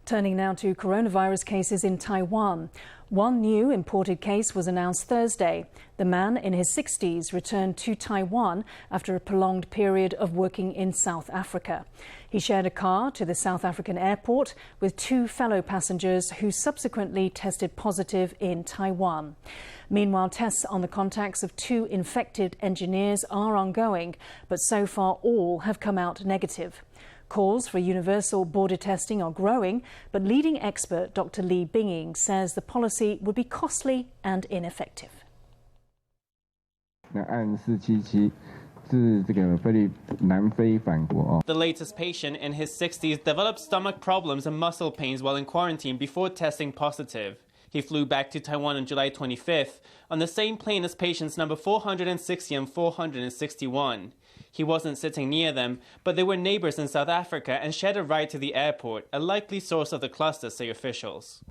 Turning now to coronavirus cases in Taiwan. One new imported case was announced Thursday. The man in his 60s returned to Taiwan after a prolonged period of working in South Africa. He shared a car to the South African airport with two fellow passengers who subsequently tested positive in Taiwan. Meanwhile, tests on the contacts of two infected engineers are ongoing, but so far all have come out negative. Calls for universal border testing are growing, but leading expert Dr. Li Bingying says the policy would be costly and ineffective. The latest patient in his 60s developed stomach problems and muscle pains while in quarantine before testing positive. He flew back to Taiwan on July 25th on the same plane as patients number 460 and 461. He wasn't sitting near them, but they were neighbors in South Africa and shared a ride to the airport, a likely source of the cluster, say officials.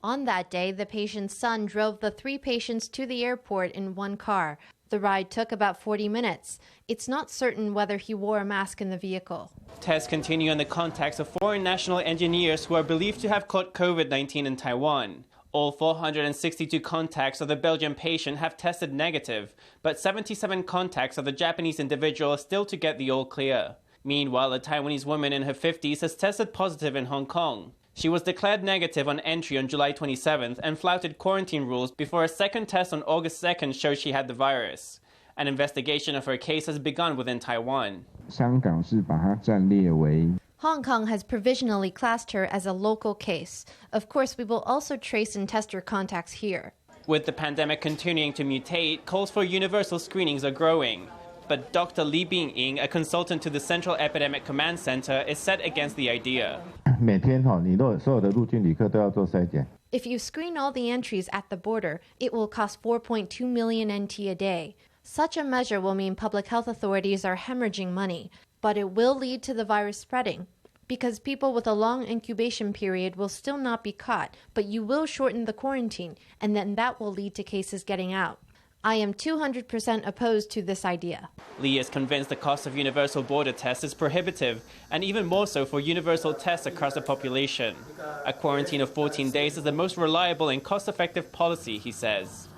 On that day, the patient's son drove the three patients to the airport in one car. The ride took about 40 minutes. It's not certain whether he wore a mask in the vehicle. Tests continue on the contacts of foreign national engineers who are believed to have caught COVID-19 in Taiwan. All 462 contacts of the Belgian patient have tested negative, but 77 contacts of the Japanese individual are still to get the all clear. Meanwhile, a Taiwanese woman in her 50s has tested positive in Hong Kong. She was declared negative on entry on July 27th and flouted quarantine rules before a second test on August 2nd showed she had the virus. An investigation of her case has begun within Taiwan. Hong Kong has provisionally classed her as a local case. Of course, we will also trace and test her contacts here. With the pandemic continuing to mutate, calls for universal screenings are growing. But Dr. Li Bingying, a consultant to the Central Epidemic Command Center, is set against the idea. If you screen all the entries at the border, it will cost 4.2 million NT a day. Such a measure will mean public health authorities are hemorrhaging money, but it will lead to the virus spreading. Because people with a long incubation period will still not be caught, but you will shorten the quarantine, and then that will lead to cases getting out. I am 200% opposed to this idea. Li is convinced the cost of universal border tests is prohibitive, and even more so for universal tests across the population. A quarantine of 14 days is the most reliable and cost-effective policy, he says.